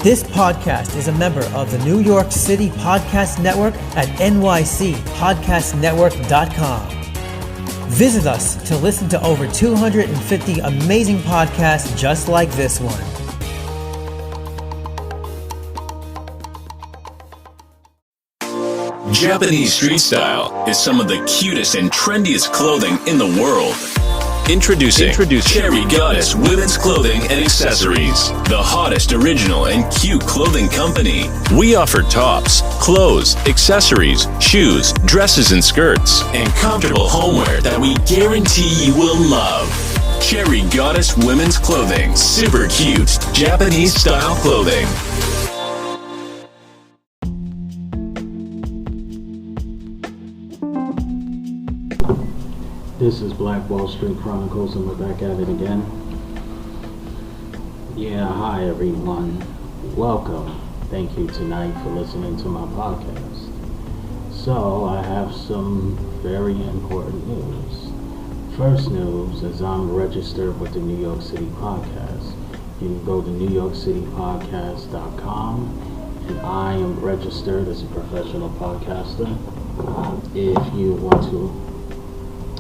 This podcast is a member of the New York City Podcast Network at nycpodcastnetwork.com. Visit us to listen to over 250 amazing podcasts just like this one. Japanese street style is some of the cutest and trendiest clothing in the world. Introducing Cherry Goddess Women's Clothing and Accessories, the hottest original and cute clothing company. We offer tops, clothes, accessories, shoes, dresses and skirts, and comfortable homeware that we guarantee you will love. Cherry Goddess Women's Clothing, super cute Japanese style clothing. This is Black Wall Street Chronicles, and we're back at it again. Yeah, hi everyone. Welcome. Thank you tonight for listening to my podcast. So, I have some very important news. First news is I'm registered with the New York City Podcast. You can go to newyorkcitypodcast.com, and I am registered as a professional podcaster.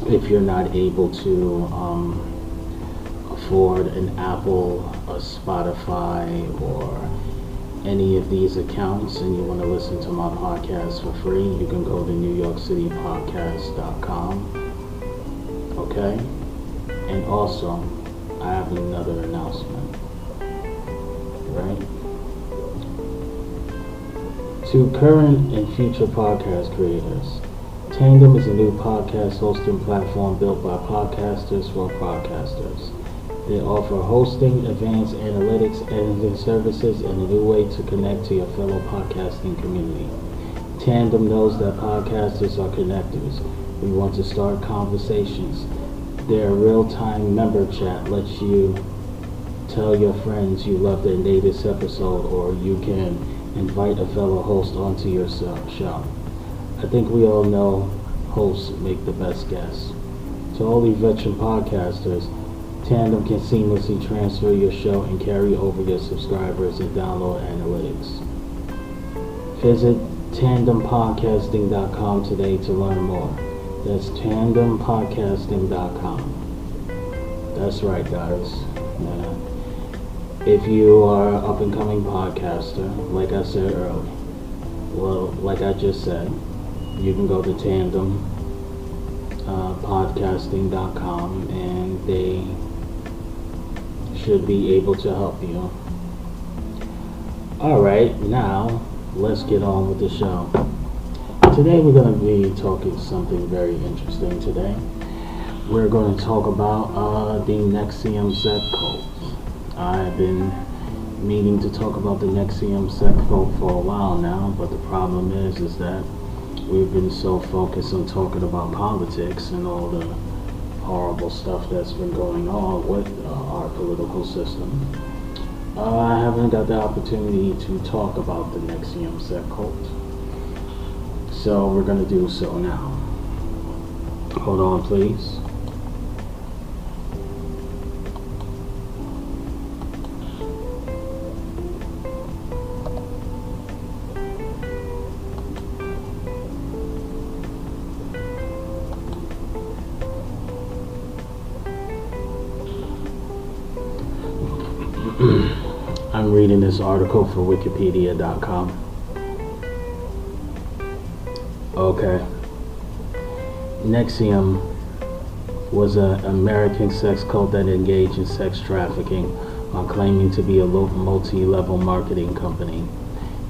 If you're not able to afford an Apple, a Spotify, or any of these accounts and you want to listen to my podcast for free, you can go to newyorkcitypodcast.com. Okay? And also, I have another announcement. Right? To current and future podcast creators, Tandem is a new podcast hosting platform built by podcasters for podcasters. They offer hosting, advanced analytics, editing services, and a new way to connect to your fellow podcasting community. Tandem knows that podcasters are connectors. We want to start conversations. Their real-time member chat lets you tell your friends you love their latest episode, or you can invite a fellow host onto your show. I think we all know hosts make the best guests. To all you veteran podcasters, Tandem can seamlessly transfer your show and carry over your subscribers and download analytics. Visit tandempodcasting.com today to learn more. That's tandempodcasting.com. That's right, guys. If you are an up-and-coming podcaster, like I said earlier, like I just said, you can go to tandempodcasting.com and they should be able to help you. Alright, now let's get on with the show. Today we're going to be talking something very interesting today. We're going to talk about the NXIVM sect cult. I've been meaning to talk about the NXIVM sect cult for a while now, but the problem is that we've been so focused on talking about politics and all the horrible stuff that's been going on with our political system. I haven't got the opportunity to talk about the NXIVM sect cult. So we're going to do so now. Hold on, please. I'm reading this article for wikipedia.com. Okay. NXIVM was an American sex cult that engaged in sex trafficking while claiming to be a multi-level marketing company.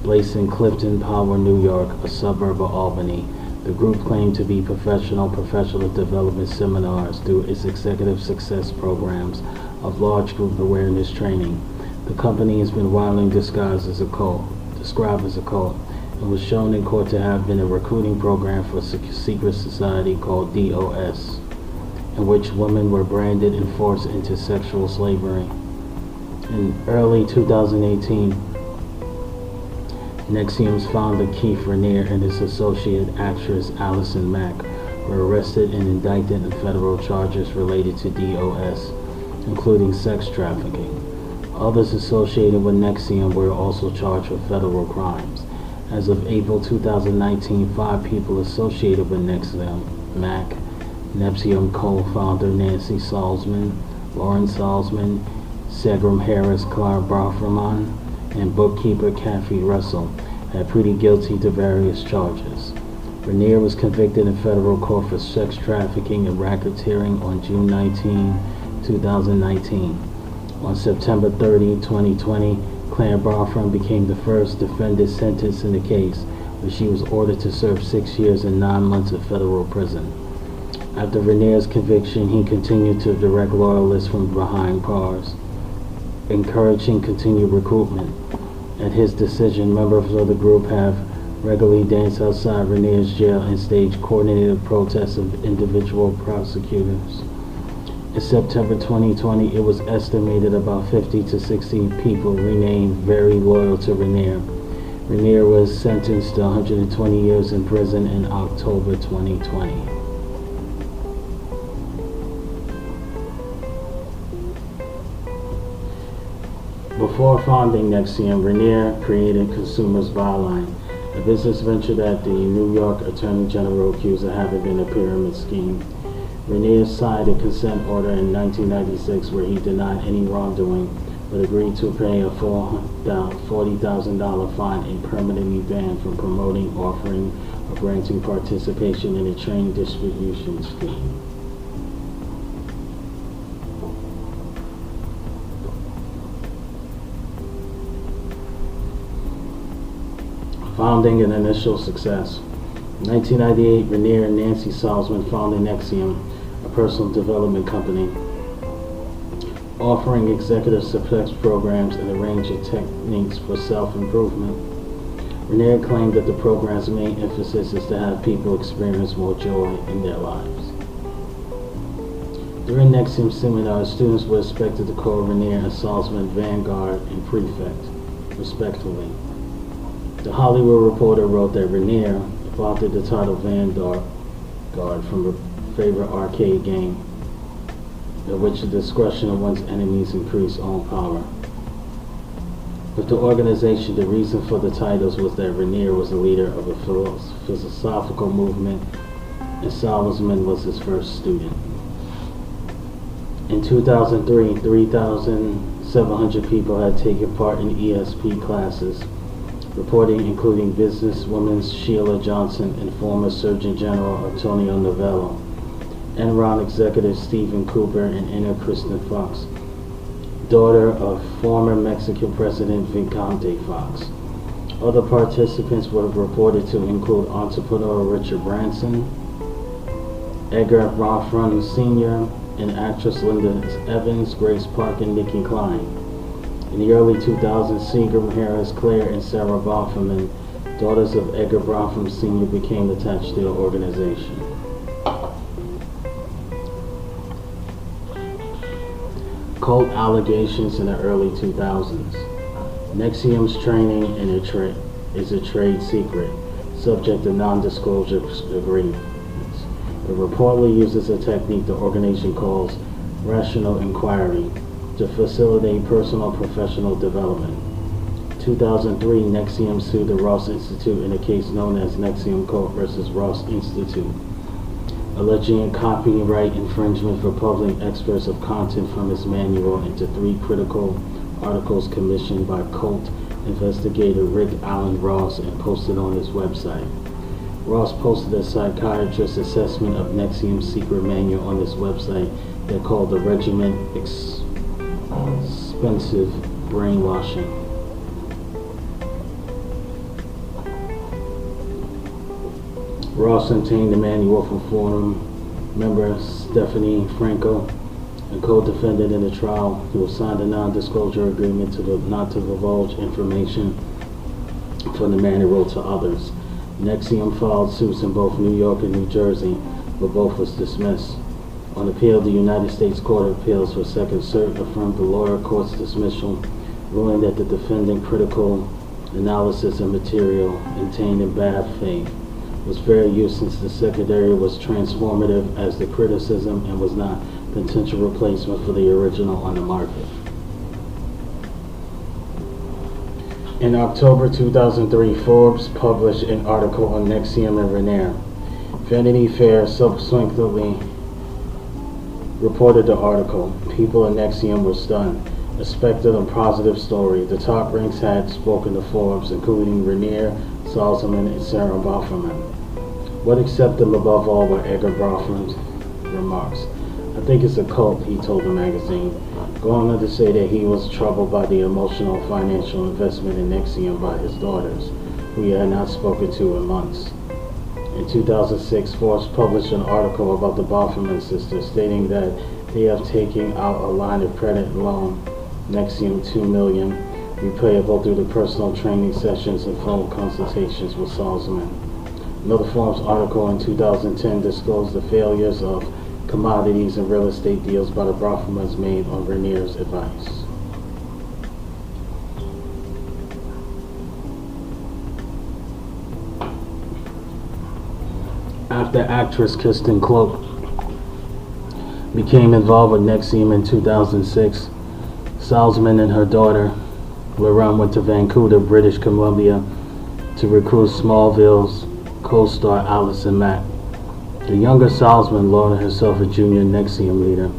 Based in Clifton Power, New York, a suburb of Albany, the group claimed to be professional development seminars through its executive success programs of large group awareness training. The company has been widely described as a cult, and was shown in court to have been a recruiting program for a secret society called DOS, in which women were branded and forced into sexual slavery. In early 2018, NXIVM's founder Keith Raniere and his associate actress Allison Mack were arrested and indicted in federal charges related to DOS, including sex trafficking. Others associated with NXIVM were also charged with federal crimes. As of April 2019, 5 people associated with NXIVM co-founder Nancy Salzman, Lauren Salzman, Segram Harris, Clark Brofferman, and bookkeeper Kathy Russell had pleaded guilty to various charges. Rainier was convicted in federal court for sex trafficking and racketeering on June 19, 2019. On September 30, 2020, Claire Brofferman became the first defendant sentenced in the case, where she was ordered to serve 6 years and 9 months of federal prison. After Rainier's conviction, he continued to direct loyalists from behind bars, encouraging continued recruitment. At his decision, members of the group have regularly danced outside Rainier's jail and staged coordinated protests of individual prosecutors. In September 2020, it was estimated about 50 to 60 people remained very loyal to Rainier. Rainier was sentenced to 120 years in prison in October 2020. Before founding NXIVM, Rainier created Consumers Byline, a business venture that the New York Attorney General accused of having been a pyramid scheme. Rainier signed a consent order in 1996 where he denied any wrongdoing, but agreed to pay a $40,000 fine and permanently banned from promoting, offering, or granting participation in a train distribution scheme. Founding and initial success. In 1998, Rainier and Nancy Salzman founded NXIVM, a personal development company, offering executive success programs and a range of techniques for self-improvement. Rainier claimed that the program's main emphasis is to have people experience more joy in their lives. During NXIVM seminars, students were expected to call Rainier and Salzman Vanguard and Prefect, respectively. The Hollywood Reporter wrote that Rainier adopted the title Vanguard from a favorite arcade game, in which the discretion of one's enemies increased own power. With the organization, the reason for the titles was that Rainier was the leader of a philosophical movement, and Salzman was his first student. In 2003, 3,700 people had taken part in ESP classes, reporting including businesswoman Sheila Johnson and former Surgeon General Antonio Novello, Enron executive Stephen Cooper, and Anna Kristen Fox, daughter of former Mexican President Vicente Fox. Other participants were reported to include entrepreneur Richard Branson, Edgar Brofferman Sr., and actress Linda Evans, Grace Park, and Nikki Klein. In the early 2000s, Segram Harris, Claire, and Sarah Brofferman, daughters of Edgar Brofferman Sr., became attached to the organization. Cult allegations in the early 2000s. NXIVM's training is a trade secret, subject to non-disclosure agreements. It reportedly uses a technique the organization calls rational inquiry to facilitate personal and professional development. In 2003, NXIVM sued the Ross Institute in a case known as NXIVM Cult versus Ross Institute, alleging copyright infringement for publishing excerpts of content from its manual into 3 critical articles commissioned by cult investigator Rick Allen Ross and posted on his website. Ross posted a psychiatrist's assessment of NXIVM's secret manual on his website that called the regimen expensive brainwashing. Ross obtained the manual from forum member Stephanie Franco, a co-defendant in the trial, who signed a non-disclosure agreement not to divulge information from the manual to others. NXIVM filed suits in both New York and New Jersey, but both was dismissed. On appeal, the United States Court of Appeals for Second Circuit affirmed the lower court's dismissal, ruling that the defendant's critical analysis of material obtained in bad faith was fair use, since the secondary was transformative as the criticism and was not potential replacement for the original on the market. In October 2003, Forbes published an article on NXIVM and Rainier. Vanity Fair subsequently reported the article. People in NXIVM were stunned, expected a positive story. The top ranks had spoken to Forbes, including Rainier, Salzman, and Sarah Bofferman. What accepted them above all were Edgar Bofferman's remarks. "I think it's a cult," he told the magazine, going on to say that he was troubled by the emotional financial investment in NXIVM by his daughters, who he had not spoken to in months. In 2006, Forbes published an article about the Bofferman sisters, stating that they have taken out a line of credit loan, NXIVM $2 million, repayable through the personal training sessions and phone consultations with Salzman. Another Forbes article in 2010 disclosed the failures of commodities and real estate deals by the Boffermans made on Rainier's advice. After actress Kirsten Cloak became involved with NXIVM in 2006, Salzman and her daughter, Lauren, went to Vancouver, British Columbia to recruit Smallville's co-star Allison Mack. The younger Salzman, Lauren herself a junior NXIVM leader,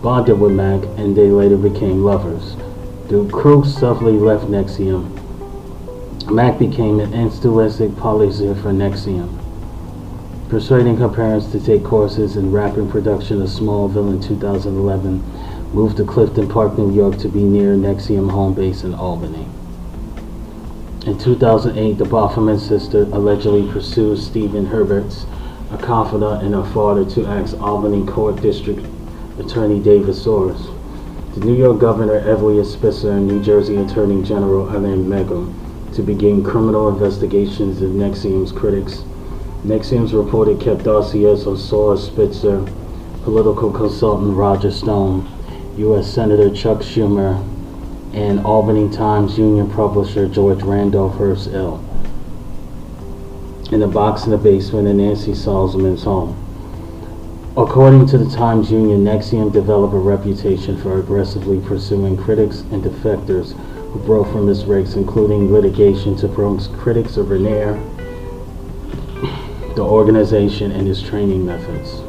bonded with Mack and they later became lovers. The crew subtly left NXIVM. Mack became an enthusiastic publisher for NXIVM, persuading her parents to take courses in rapid production of Smallville in 2011, moved to Clifton Park, New York to be near NXIVM home base in Albany. In 2008, the Bofferman sister allegedly pursued Stephen Herberts, a confidant and her father, to ask Albany Court District Attorney David Soares, the New York Governor Evelyn Spitzer, and New Jersey Attorney General Elaine Megum to begin criminal investigations of NXIVM's critics. NXIVM's reported kept dossiers on Soares, Spitzer, political consultant Roger Stone, U.S. Senator Chuck Schumer, and Albany Times Union publisher George Randolph Hearst Ill, in a box in the basement of Nancy Salzman's home. According to the Times Union, NXIVM developed a reputation for aggressively pursuing critics and defectors who broke from its ranks, including litigation to promote critics of Rainier, the organization, and its training methods.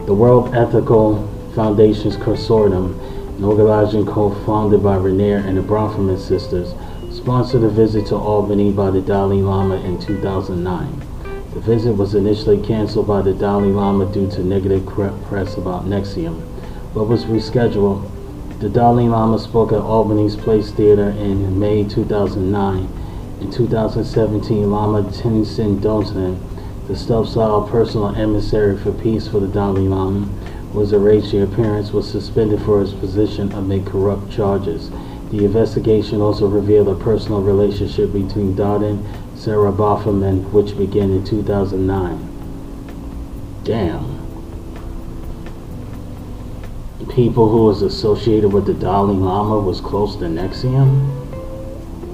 The World Ethical Foundation's Consortium, an organization co-founded by Rainier and the Bronfman sisters, sponsored a visit to Albany by the Dalai Lama in 2009. The visit was initially canceled by the Dalai Lama due to negative press about NXIVM, but was rescheduled. The Dalai Lama spoke at Albany's Place Theater in May 2009. In 2017, Lama Tenzin Dorjen, the self-styled personal emissary for peace for the Dalai Lama, was arraigned. The appearance was suspended for his position amid corrupt charges. The investigation also revealed a personal relationship between Dodd and Sarah Bofferman, which began in 2009. Damn. People who was associated with the Dalai Lama was close to NXIVM?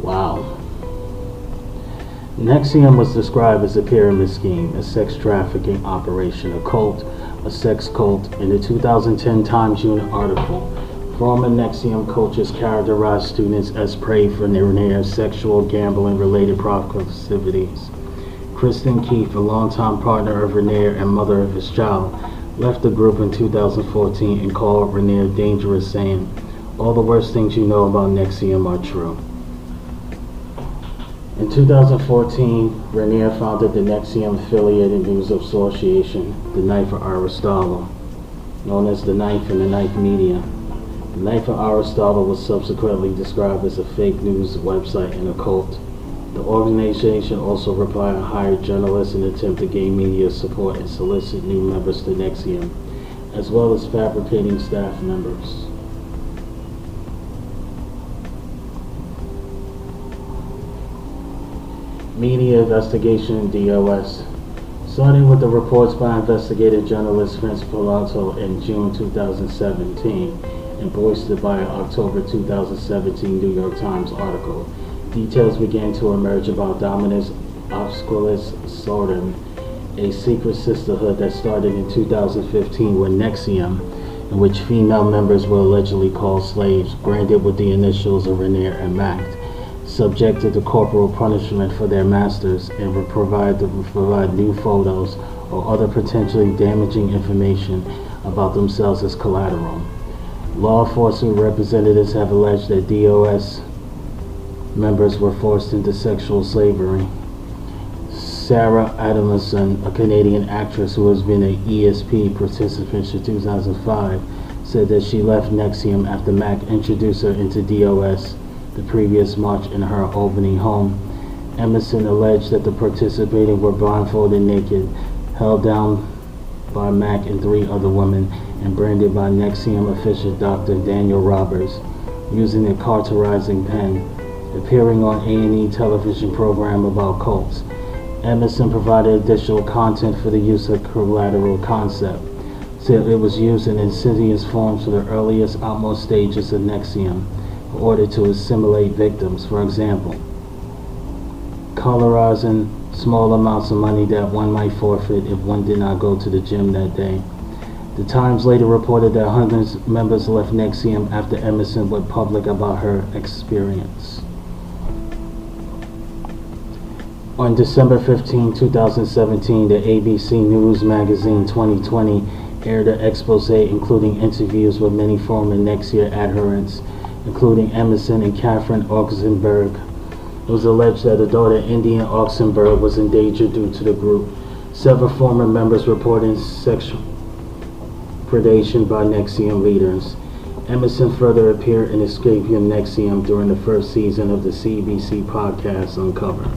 Wow. NXIVM was described as a pyramid scheme, a sex trafficking operation, a cult, a sex cult. In the 2010 Times Union article, former NXIVM coaches characterized students as prey for their sexual gambling-related proclivities. Kristen Keith, a longtime partner of Rainier and mother of his child, left the group in 2014 and called Rainier dangerous, saying, "All the worst things you know about NXIVM are true." In 2014, Rainier founded the NXIVM affiliated news association, the Knife of Aristotle, known as the Knife and the Knife Media. The Knife of Aristotle was subsequently described as a fake news website and a cult. The organization also replied and hired journalists in an attempt to gain media support and solicit new members to NXIVM, as well as fabricating staff members. Media investigation in DOS. Starting with the reports by investigative journalist Vince Pilato in June 2017 and boosted by an October 2017 New York Times article, details began to emerge about Dominus Obscuris Sortum, a secret sisterhood that started in 2015 with NXIVM, in which female members were allegedly called slaves, branded with the initials of Rainier and Mack. subjected to corporal punishment for their masters, and would provide new photos or other potentially damaging information about themselves as collateral. Law enforcement representatives have alleged that DOS members were forced into sexual slavery. Sarah Adamson, a Canadian actress who has been an ESP participant since 2005, said that she left NXIVM after Mac introduced her into DOS the previous March in her Albany home. Emerson alleged that the participating were blindfolded naked, held down by Mac and 3 other women, and branded by NXIVM official Dr. Daniel Roberts, using a cauterizing pen, appearing on A&E television program about cults. Emerson provided additional content for the use of collateral concept, said it was used in insidious forms for the earliest outmost stages of NXIVM in order to assimilate victims. For example, colorizing small amounts of money that one might forfeit if one did not go to the gym that day. The Times later reported that hundreds of members left NXIVM after Emerson went public about her experience. On December 15, 2017, the ABC News magazine 2020 aired an expose including interviews with many former NXIVM adherents, including Emerson and Catherine Oxenberg. It was alleged that the daughter Indian Oxenberg was in danger due to the group. Several former members reported sexual predation by NXIVM leaders. Emerson further appeared in Escapium NXIVM during the first season of the CBC podcast Uncover.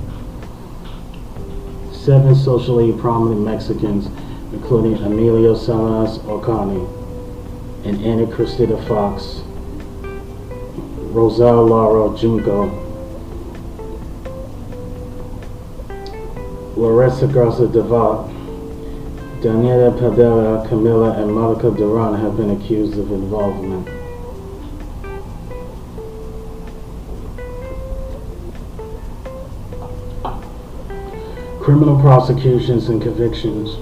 7 socially prominent Mexicans, including Emilio Salinas Ocani and Ana Cristina Fox, Rosal Lara Junco, Larissa Garza Devat, Daniela Padilla, Camila, and Monica Duran have been accused of involvement. Criminal prosecutions and convictions.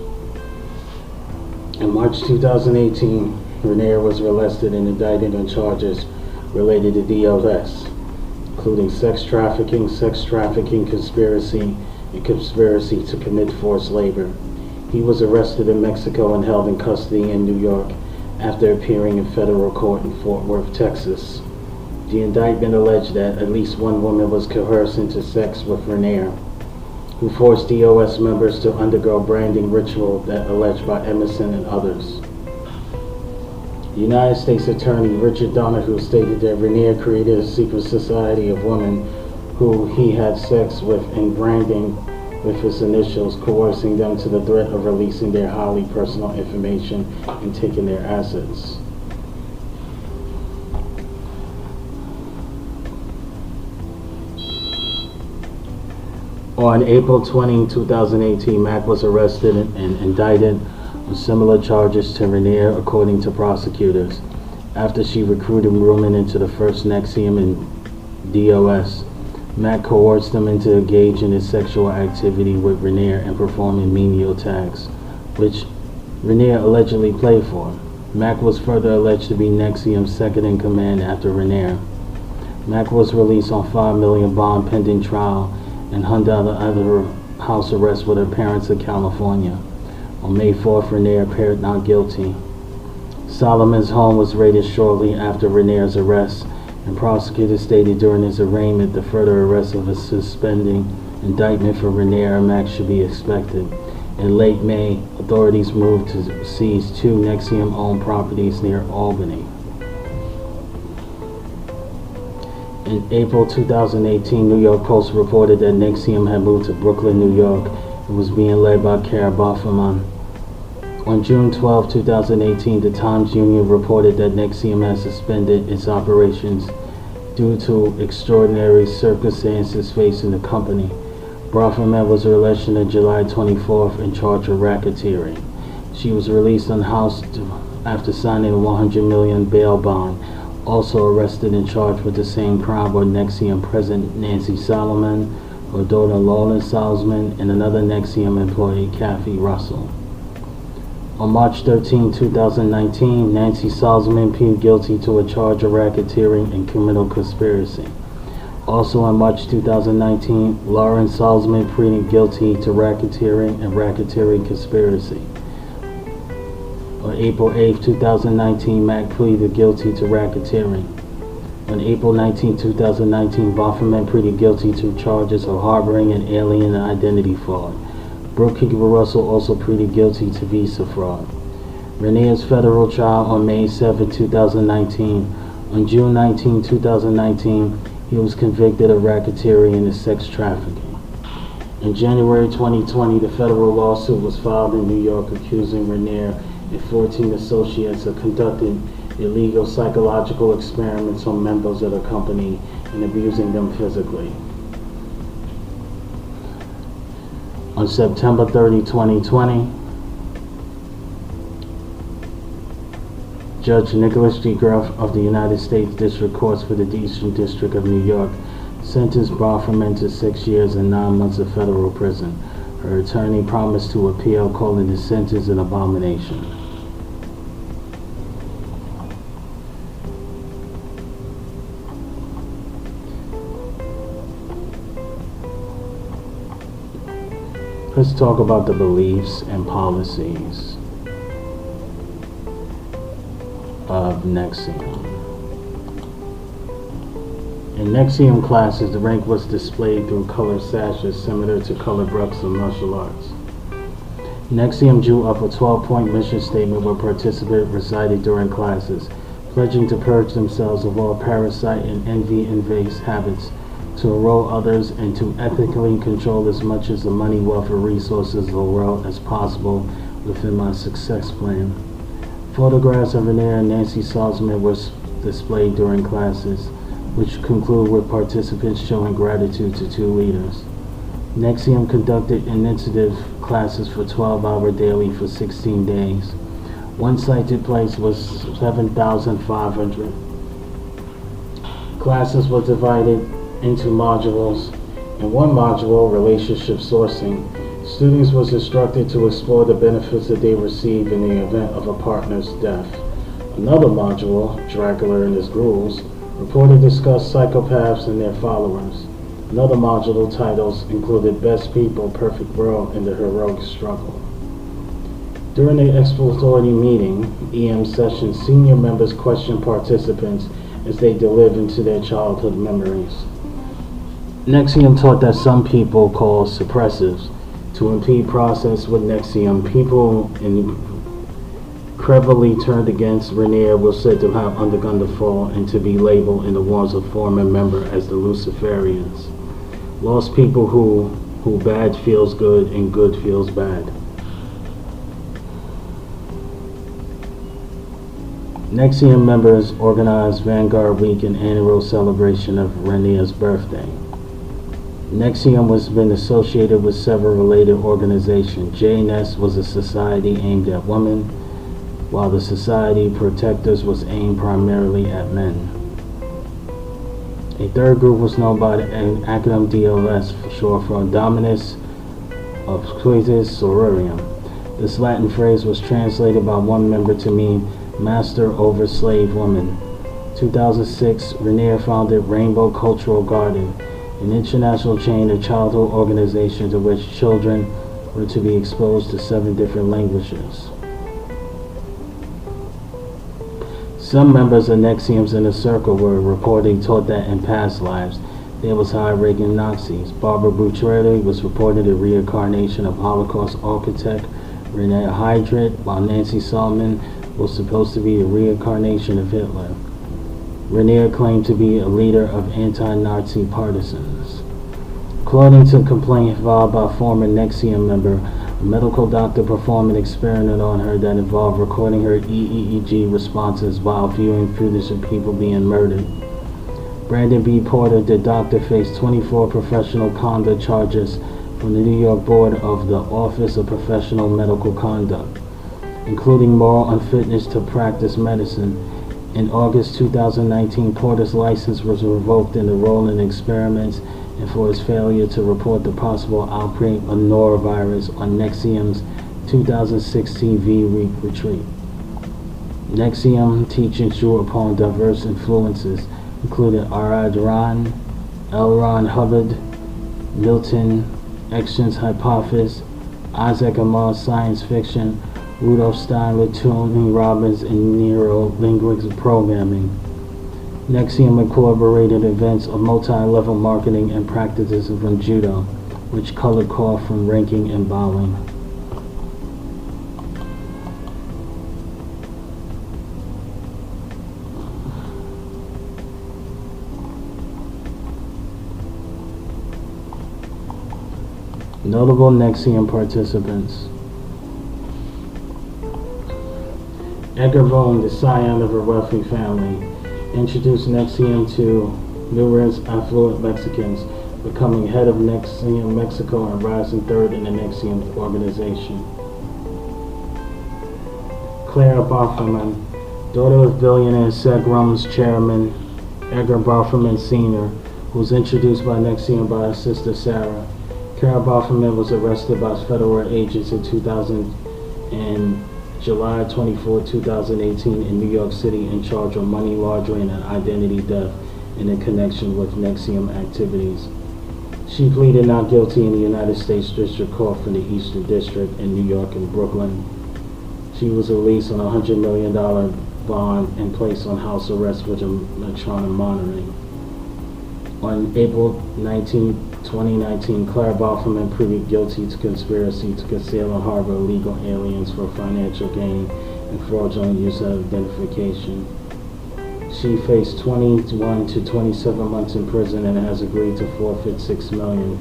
In March 2018, Raniere was arrested and indicted on charges related to DOS, including sex trafficking, conspiracy, and conspiracy to commit forced labor. He was arrested in Mexico and held in custody in New York after appearing in federal court in Fort Worth, Texas. The indictment alleged that at least one woman was coerced into sex with Raniere, who forced DOS members to undergo branding ritual that alleged by Emerson and others. United States Attorney Richard Donahue stated that Raniere created a secret society of women who he had sex with and branding with his initials, coercing them to the threat of releasing their highly personal information and taking their assets. On April 20, 2018, Mack was arrested and indicted with similar charges to Raniere, according to prosecutors, after she recruited women into the first NXIVM and DOS. Mack coerced them into engaging in sexual activity with Raniere and performing menial tasks, which Raniere allegedly paid for. Mack was further alleged to be NXIVM's second in command after Raniere. Mack was released on $5 million bond pending trial and under other house arrest with her parents in California. On May 4th, Raniere appeared not guilty. Solomon's home was raided shortly after Raniere's arrest, and prosecutors stated during his arraignment the further arrest of a suspending indictment for Raniere and Mack should be expected. In late May, authorities moved to seize 2 NXIVM-owned properties near Albany. In April 2018, New York Post reported that NXIVM had moved to Brooklyn, New York, and was being led by Kara Bofferman. On June 12, 2018, the Times-Union reported that NXIVM had suspended its operations due to extraordinary circumstances facing the company. Bofferman was arrested on July 24th and charged with racketeering. She was released unhoused after signing a $100 million bail bond. Also arrested and charged with the same crime were NXIVM President Nancy Solomon, her daughter Lauren Salzman, and another NXIVM employee, Kathy Russell. On March 13, 2019, Nancy Salzman pleaded guilty to a charge of racketeering and criminal conspiracy. Also in March 2019, Lauren Salzman pleaded guilty to racketeering and racketeering conspiracy. On April 8, 2019, Mack pleaded guilty to racketeering. On April 19, 2019, Bofferman pleaded guilty to charges of harboring an alien and identity fraud. Brooke Russell also pleaded guilty to visa fraud. Rainier's federal trial on May 7, 2019. On June 19, 2019, he was convicted of racketeering and sex trafficking. In January 2020, the federal lawsuit was filed in New York accusing Rainier and 14 associates of conducting illegal psychological experiments on members of the company and abusing them physically. On September 30, 2020, Judge Nicholas G. Gruff of the United States District Courts for the Eastern District of New York sentenced Bofferman to 6 years and 9 months of federal prison. Her attorney promised to appeal, calling the sentence an abomination. Let's talk about the beliefs and policies of NXIVM. In NXIVM classes, the rank was displayed through colored sashes similar to colored brooks of martial arts. NXIVM drew up a 12-point mission statement where participants recited during classes, pledging to purge themselves of all parasite and envy-based habits, to enroll others, and to ethically control as much of the money, wealth, or resources of the world as possible within my success plan. Photographs of Rainier and Nancy Salzman were displayed during classes, which conclude with participants showing gratitude to two leaders. NXIVM conducted initiative classes for 12-hour daily for 16 days. One cited place was 7,500. Classes were divided into modules. In one module, relationship sourcing, students was instructed to explore the benefits that they receive in the event of a partner's death. Another module, Dracula and his ghouls, reported discussed psychopaths and their followers. Another module titles included Best People, Perfect World, and the Heroic Struggle. During the exploratory meeting, EM session, senior members questioned participants as they delved into their childhood memories. NXIVM taught that some people, called suppressives, to impede process with NXIVM, people incredibly turned against Rainier were said to have undergone the fall and to be labeled in the walls of former member as the Luciferians. Lost people who bad feels good and good feels bad. NXIVM members organized Vanguard Week, an annual celebration of Rainier's birthday. NXIVM has been associated with several related organizations. JNS was a society aimed at women, while the Society Protectors was aimed primarily at men. A third group was known by the acronym DOS, for short for Dominus Obscuris Sororium. This Latin phrase was translated by one member to mean master over slave woman. 2006, Rainier founded Rainbow Cultural Garden, an international chain of childhood organizations in which children were to be exposed to 7 different languages. Some members of NXIVM's inner circle were reportedly taught that in past lives there was high-ranking Nazis. Barbara Bucciarelli was reported a reincarnation of Holocaust architect Rene Hydrid, while Nancy Salzman was supposed to be a reincarnation of Hitler. Rainier claimed to be a leader of anti-Nazi partisans. According to a complaint filed by a former NXIVM member, a medical doctor performed an experiment on her that involved recording her EEG responses while viewing footage of people being murdered. Brandon B. Porter, the doctor, faced 24 professional conduct charges from the New York Board of the Office of Professional Medical Conduct, including moral unfitness to practice medicine. In August 2019, Porter's license was revoked in the role in experiments and for his failure to report the possible outbreak of norovirus on NXIVM's 2016 V-Week retreat. NXIVM teachings drew upon diverse influences, including R.I. Duran, L. Ron Hubbard, Milton, Exton's Hypothesis, Isaac Asimov, Science Fiction, Rudolf Stein with Tony Robbins and Neuro-Linguistic Programming. NXIVM incorporated events of multi-level marketing and practices from judo, which colored call from ranking and bowing. Notable NXIVM participants. Edgar Boone, the scion of a wealthy family, introduced NXIVM to numerous affluent Mexicans, becoming head of NXIVM Mexico and rising third in the NXIVM organization. Clara Barthelman, daughter of billionaire Segrum's chairman Edgar Barthelman Sr., who was introduced by NXIVM by her sister Sarah. Clara Barthelman was arrested by federal agents in July 24, 2018 in New York City in charge of money laundering and identity theft in connection with NXIVM activities. She pleaded not guilty in the United States District Court for the Eastern District in New York and Brooklyn. She was released on a $100 million bond and placed on house arrest with electronic monitoring. On April 19, 2019, Clara Barthelman pleaded guilty to conspiracy to conceal and harbor illegal aliens for financial gain and fraudulent use of identification. She faced 21 to 27 months in prison and has agreed to forfeit $6 million.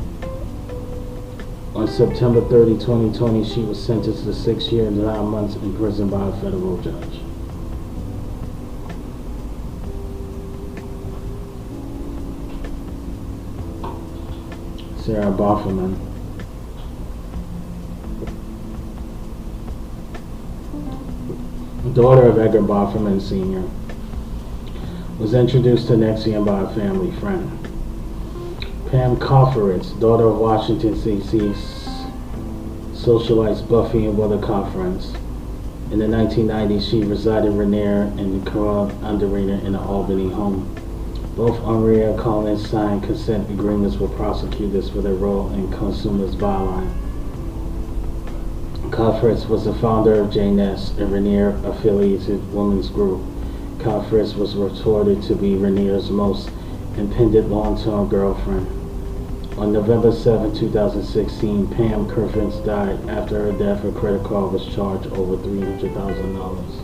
On September 30, 2020, she was sentenced to 6 years and 9 months in prison by a federal judge. Sarah Barthelman. Daughter of Edgar Barthelman Sr., was introduced to NXIVM by a family friend. Pam Kofferitz, daughter of Washington, D.C. socialite Buffy and Willa Kofferitz. In the 1990s, she resided with Rainier and Carl Underreader in the Albany home. Both Henri Collins signed consent agreements with prosecutors for their role in Consumers Byline. Kofferitz was the founder of J-Nest, a Rainier-affiliated women's group. Kofferitz was reported to be Rainier's most impending long-term girlfriend. On November 7, 2016, Pam Kofferitz died. After her death, her credit card was charged over $300,000.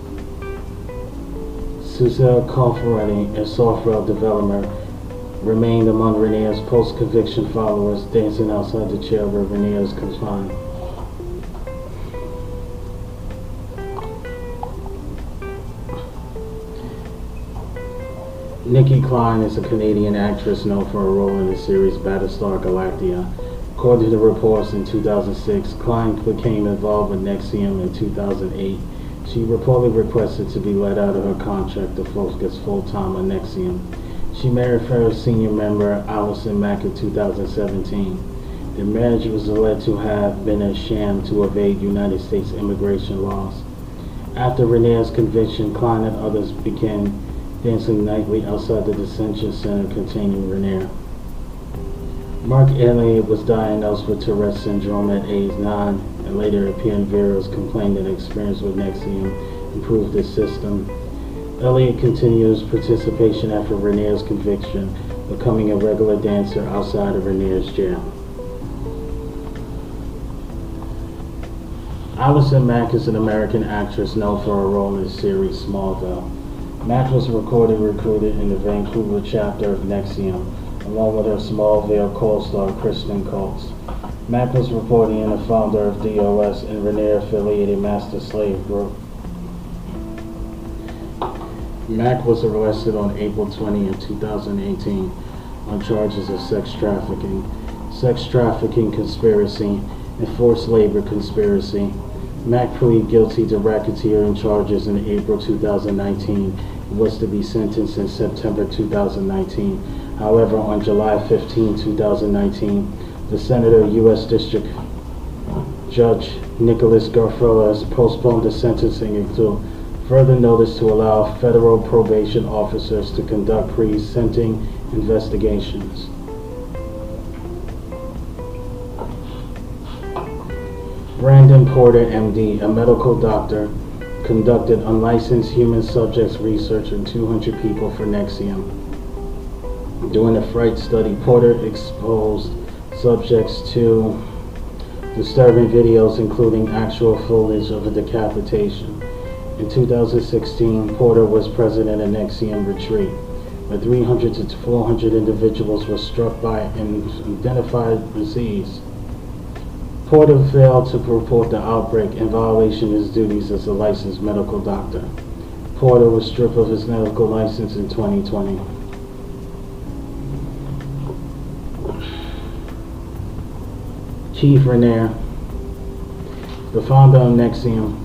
Suzelle Conferetti, a software developer, remained among Rainier's post-conviction followers, dancing outside the chair where Rainier is confined. Nikki Klein is a Canadian actress known for her role in the series Battlestar Galactica. According to the reports, in 2006, Klein became involved with NXIVM in 2008. She reportedly requested to be let out of her contract to focus full-time on NXIVM. She married fellow senior member Allison Mack in 2017. Their marriage was alleged to have been a sham to evade United States immigration laws. After Rainier's conviction, Klein and others began dancing nightly outside the detention center containing Rainier. Mark Elliott was diagnosed with Tourette's syndrome at age 9 and later appeared in videos complaining that experience with NXIVM improved his system. Elliott continues participation after Rainier's conviction, becoming a regular dancer outside of Rainier's jail. Allison Mack is an American actress known for her role in the series Smallville. Mack was recruited in the Vancouver chapter of NXIVM, along with her Smallville co-star Kristen Coates. Mack was reportedly the founder of DOS and Rainier-affiliated Master Slave Group. Mack was arrested on April 20 in 2018 on charges of sex trafficking conspiracy, and forced labor conspiracy. Mack pleaded guilty to racketeering charges in April 2019 and was to be sentenced in September 2019. However, on July 15, 2019, the Senator U.S. District Judge Nicholas Garofalo has postponed the sentencing until further notice to allow federal probation officers to conduct pre-sentencing investigations. Brandon Porter, MD, a medical doctor, conducted unlicensed human subjects research on 200 people for NXIVM. During a fright study, Porter exposed subjects to disturbing videos, including actual footage of a decapitation. In 2016, Porter was president of NXIVM retreat, where 300 to 400 individuals were struck by an identified disease. Porter failed to report the outbreak in violation of his duties as a licensed medical doctor. Porter was stripped of his medical license in 2020. Keith Raniere, the founder of NXIVM.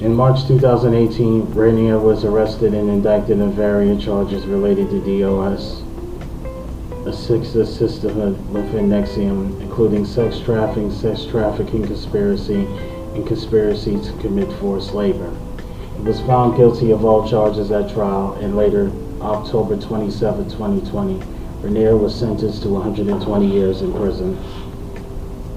In March 2018, Raniere was arrested and indicted on various charges related to DOS, a sixth sisterhood within NXIVM, including sex trafficking conspiracy, and conspiracy to commit forced labor. He was found guilty of all charges at trial, and later, October 27, 2020, Raniere was sentenced to 120 years in prison.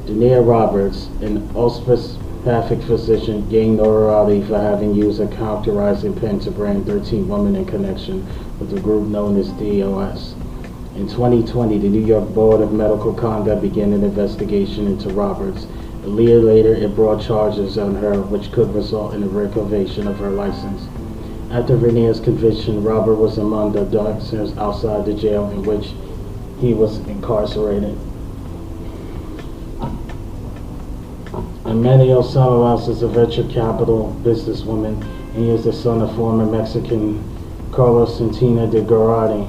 Dania Roberts, an osteopathic physician, gained notoriety for having used a characterizing pen to brand 13 women in connection with a group known as DOS. In 2020, the New York Board of Medical Conduct began an investigation into Roberts. A year later, it brought charges on her, which could result in a revocation of her license. After Raniere's conviction, Robert was among the doctors outside the jail in which he was incarcerated. Emilio Salas is a venture capital businesswoman, and he is the son of former Mexican Carlos Santina de Garrote.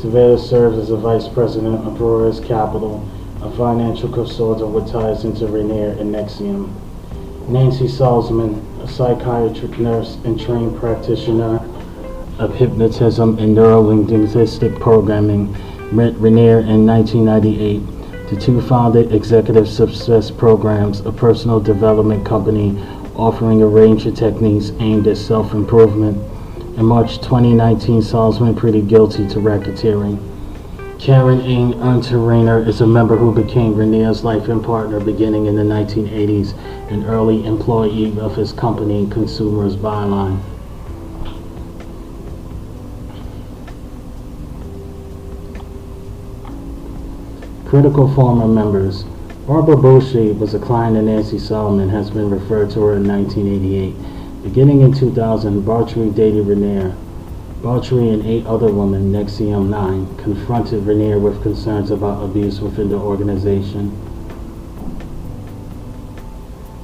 Sevilla serves as a vice president of Brewers Capital, a financial consortium with ties into Raniere and NXIVM. Nancy Salzman, a psychiatric nurse and trained practitioner of hypnotism and neurolinguistic programming, met Raniere in 1998. The two founded Executive Success Programs, a personal development company offering a range of techniques aimed at self-improvement. In March 2019, Salzman pleaded guilty to racketeering. Karen Ain Unterreiner is a member who became Raniere's life-in partner beginning in the 1980s, an early employee of his company, Consumers Byline. Critical former members. Barbara Bushey was a client of Nancy Solomon, has been referred to her in 1988. Beginning in 2000, Bartry dated Raniere. Bartry and 8 other women, NXIVM 9, confronted Raniere with concerns about abuse within the organization.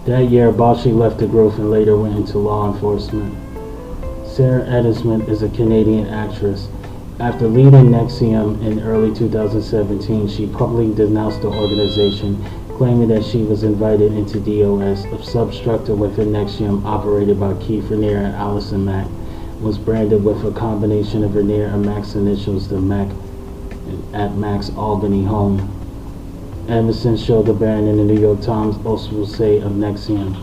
That year, Bartry left the group and later went into law enforcement. Sarah Edisman is a Canadian actress. After leading NXIVM in early 2017, she publicly denounced the organization, claiming that she was invited into DOS, a substructure within NXIVM operated by Keith Raniere and Allison Mack, was branded with a combination of Raniere and Mack's initials, the Mack, at Mack's Albany home. Emerson showed the band in the New York Times also say of NXIVM.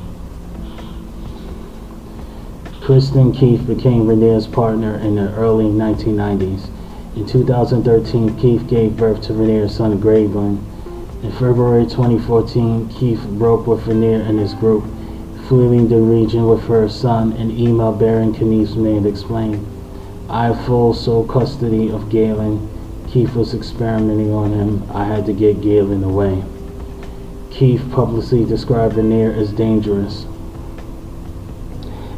Kristen Keith became Raniere's partner in the early 1990s. In 2013, Keith gave birth to Raniere's son, Graydon. In February 2014, Keith broke with Raniere and his group, fleeing the region with her son. An email bearing Keith's name explained, "I have full sole custody of Galen. Keith was experimenting on him. I had to get Galen away." Keith publicly described Raniere as dangerous.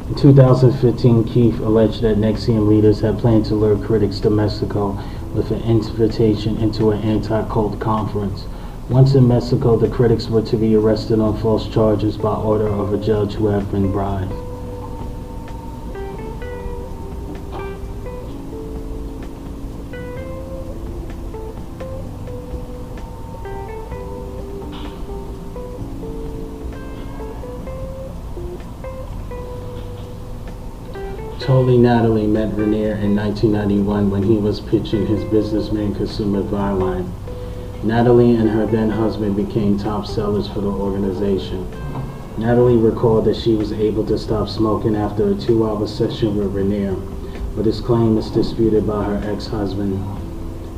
In 2015, Keith alleged that NXIVM leaders had planned to lure critics to Mexico with an invitation into an anti-cult conference. Once in Mexico, the critics were to be arrested on false charges by order of a judge who had been bribed. Totally Natalie met Raniere in 1991 when he was pitching his businessman Consumer Byline. Natalie and her then husband became top sellers for the organization. Natalie recalled that she was able to stop smoking after a 2-hour session with Raniere, but his claim is disputed by her ex-husband.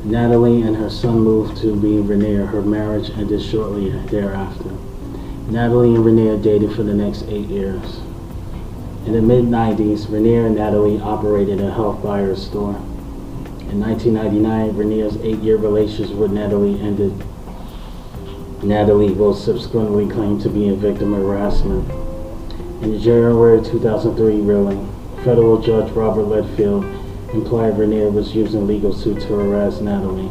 Natalie and her son moved to be Rainier. Her marriage ended shortly thereafter. Natalie and Rainier dated for the next 8 years. In the mid-90s, Rainier and Natalie operated a health buyer's store. In 1999, Rainier's 8-year relationship with Natalie ended. Natalie was subsequently claimed to be a victim of harassment. In January 2003 ruling, federal judge Robert Littlefield implied Rainier was using legal suit to harass Natalie.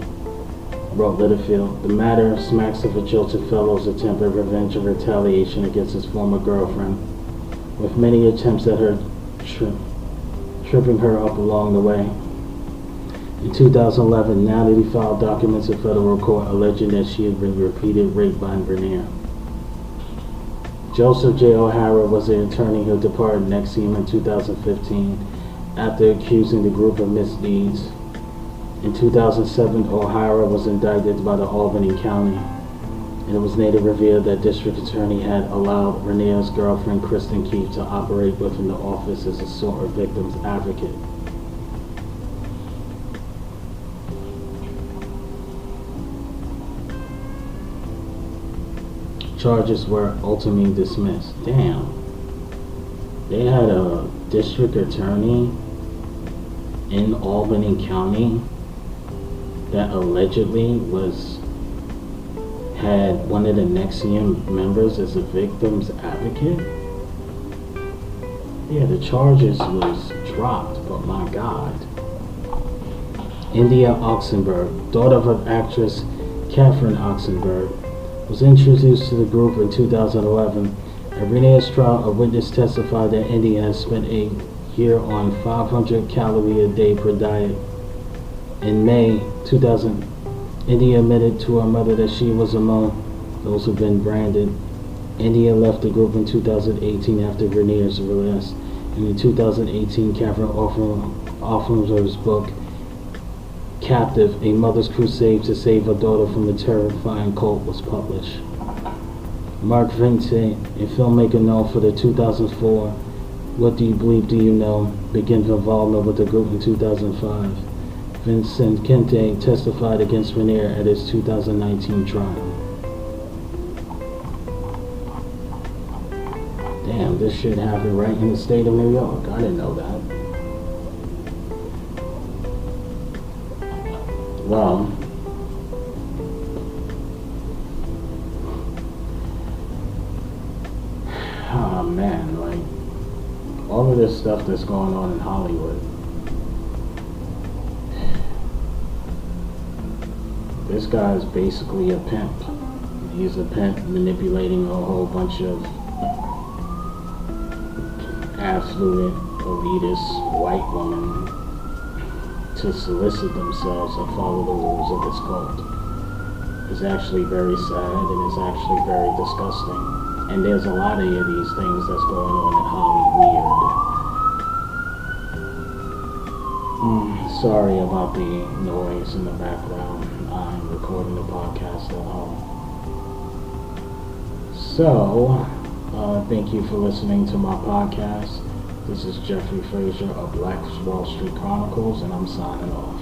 Wrote Littlefield, the matter smacks of a jilted fellow's attempt at revenge and retaliation against his former girlfriend, with many attempts at her tripping her up along the way. In 2011, Natalie filed documents in federal court alleging that she had been repeatedly raped by Rainier. Joseph J. O'Hara was the attorney who departed NXIVM in 2015 after accusing the group of misdeeds. In 2007, O'Hara was indicted by the Albany County, and it was later revealed that District Attorney had allowed Rainier's girlfriend, Kristen Keefe, to operate within the office as a sort of victim's advocate. Charges were ultimately dismissed. Damn. They had a district attorney in Albany County that allegedly had one of the NXIVM members as a victim's advocate. Yeah, the charges was dropped, but my God. India Oxenberg, daughter of actress Catherine Oxenberg, was introduced to the group in 2011. At Rainier's trial, a witness testified that India has spent a year on 500 calorie a day per diet. In May 2000, India admitted to her mother that she was among those who've been branded. India left the group in 2018 after Rainier's release, and in 2018, Catherine Offenberg's book, Captive, A Mother's Crusade to Save Her Daughter from the Terrifying Cult, was published. Mark Vincent, a filmmaker known for the 2004 What Do You Believe Do You Know, begins involvement with the group in 2005. Vincent Kente testified against Rainier at his 2019 trial. Damn, this shit happened right in the state of New York. I didn't know that. Well, oh man, like, all of this stuff that's going on in Hollywood. This guy is basically a pimp. He's a pimp manipulating a whole bunch of affluent, elitist white women to solicit themselves and follow the rules of this cult. It's actually very sad and it's actually very disgusting. And there's a lot of these things that's going on in Hollywood. Sorry about the noise in the background. I'm recording the podcast at home. So, thank you for listening to my podcast. This is Jeffrey Frazier of Wall Street Chronicles, and I'm signing off.